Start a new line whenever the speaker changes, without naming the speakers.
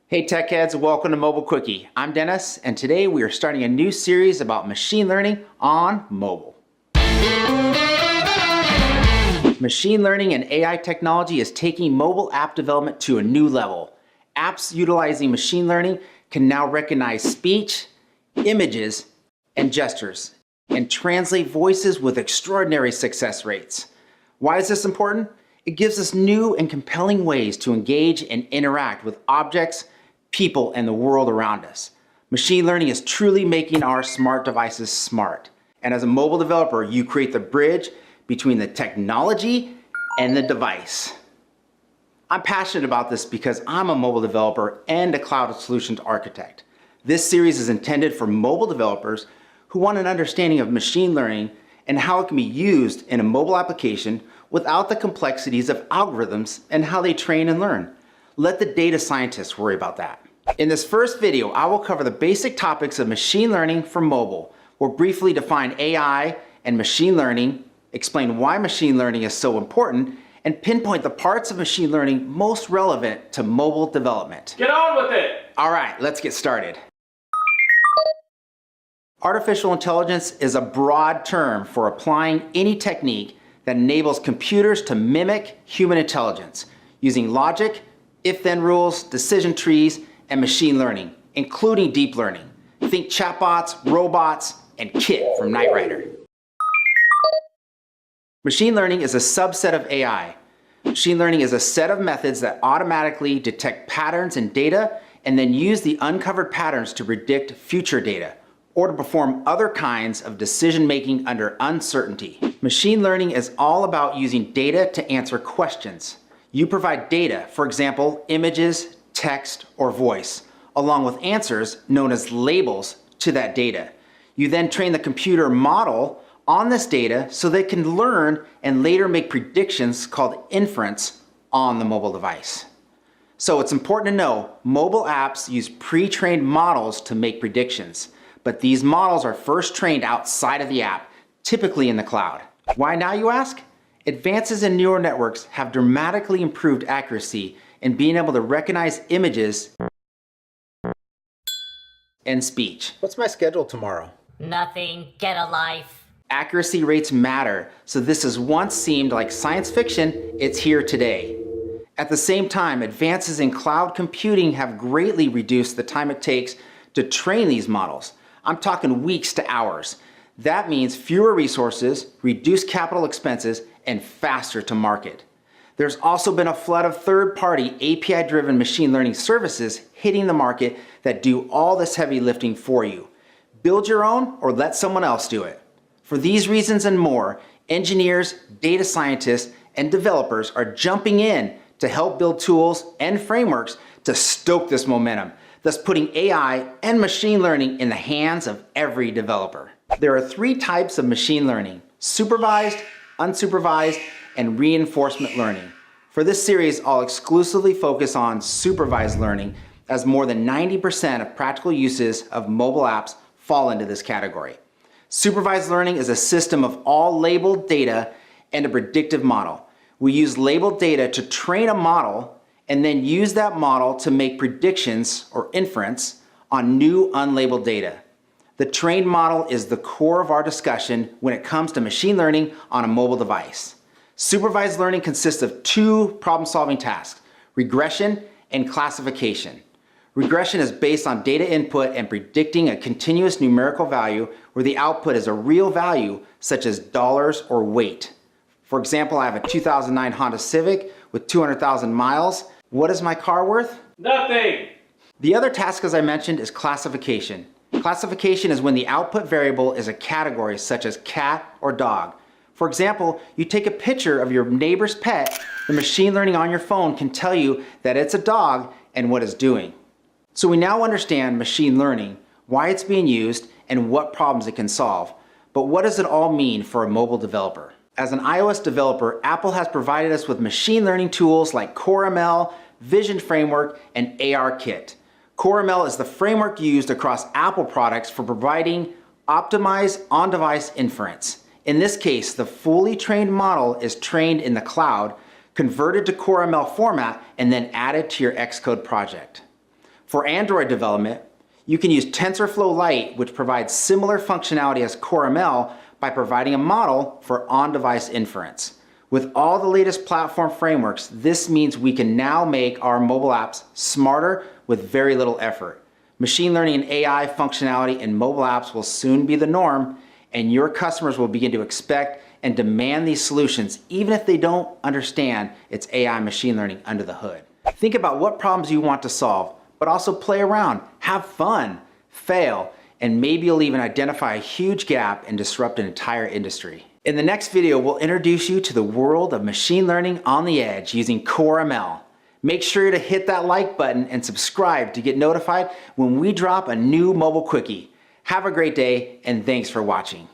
Hey Tech Heads, welcome to Mobile Quickie. I'm Dennis, and today we are starting a new series about machine learning on mobile. Machine learning and AI technology is taking mobile app development to a new level. Apps utilizing machine learning can now recognize speech, images, and gestures, and translate voices with extraordinary success rates. Why is this important? It gives us new and compelling ways to engage and interact with objects, people, and the world around us. Machine learning is truly making our smart devices smart. And as a mobile developer, you create the bridge between the technology and the device. I'm passionate about this because I'm a mobile developer and a cloud solutions architect. This series is intended for mobile developers who want an understanding of machine learning and how it can be used in a mobile application without the complexities of algorithms and how they train and learn. Let the data scientists worry about that. In this first video, I will cover the basic topics of machine learning for mobile. We'll briefly define AI and machine learning, explain why machine learning is so important, and pinpoint the parts of machine learning most relevant to mobile development.
Get on with it!
All right, let's get started. Artificial intelligence is a broad term for applying any technique that enables computers to mimic human intelligence using logic, if-then rules, decision trees, and machine learning, including deep learning. Think chatbots, robots, and Kit from Knight Rider. Machine learning is a subset of AI. Machine learning is a set of methods that automatically detect patterns in data and then use the uncovered patterns to predict future data or to perform other kinds of decision-making under uncertainty. Machine learning is all about using data to answer questions. You provide data, for example, images, text, or voice, along with answers known as labels to that data. You then train the computer model on this data so they can learn and later make predictions called inference on the mobile device. So it's important to know mobile apps use pre-trained models to make predictions, but these models are first trained outside of the app, typically in the cloud. Why now, you ask? Advances in neural networks have dramatically improved accuracy in being able to recognize images and speech. What's my schedule tomorrow?
Nothing. Get a life.
Accuracy rates matter, so this has once seemed like science fiction, it's here today. At the same time, advances in cloud computing have greatly reduced the time it takes to train these models. I'm talking weeks to hours. That means fewer resources, reduced capital expenses, and faster to market. There's also been a flood of third-party API-driven machine learning services hitting the market that do all this heavy lifting for you. Build your own or let someone else do it. For these reasons and more, engineers, data scientists, and developers are jumping in to help build tools and frameworks to stoke this momentum, thus putting AI and machine learning in the hands of every developer. There are three types of machine learning: supervised, unsupervised, and reinforcement learning. For this series, I'll exclusively focus on supervised learning, as more than 90% of practical uses of mobile apps fall into this category. Supervised learning is a system of all labeled data and a predictive model. We use labeled data to train a model and then use that model to make predictions or inference on new unlabeled data. The trained model is the core of our discussion when it comes to machine learning on a mobile device. Supervised learning consists of two problem-solving tasks: regression and classification. Regression is based on data input and predicting a continuous numerical value where the output is a real value such as dollars or weight. For example, I have a 2009 Honda Civic with 200,000 miles. What is my car worth?
Nothing!
The other task, as I mentioned, is classification. Classification is when the output variable is a category such as cat or dog. For example, you take a picture of your neighbor's pet, the machine learning on your phone can tell you that it's a dog and what it's doing. So we now understand machine learning, why it's being used, and what problems it can solve. But what does it all mean for a mobile developer? As an iOS developer, Apple has provided us with machine learning tools like CoreML, Vision Framework, and ARKit. CoreML is the framework used across Apple products for providing optimized on-device inference. In this case, the fully trained model is trained in the cloud, converted to CoreML format, and then added to your Xcode project. For Android development, you can use TensorFlow Lite, which provides similar functionality as CoreML by providing a model for on-device inference. With all the latest platform frameworks, this means we can now make our mobile apps smarter with very little effort. Machine learning and AI functionality in mobile apps will soon be the norm, and your customers will begin to expect and demand these solutions even if they don't understand it's AI machine learning under the hood. Think about what problems you want to solve, but also play around, have fun, fail, and maybe you'll even identify a huge gap and disrupt an entire industry. In the next video, we'll introduce you to the world of machine learning on the edge using CoreML. Make sure to hit that like button and subscribe to get notified when we drop a new mobile quickie. Have a great day, and thanks for watching.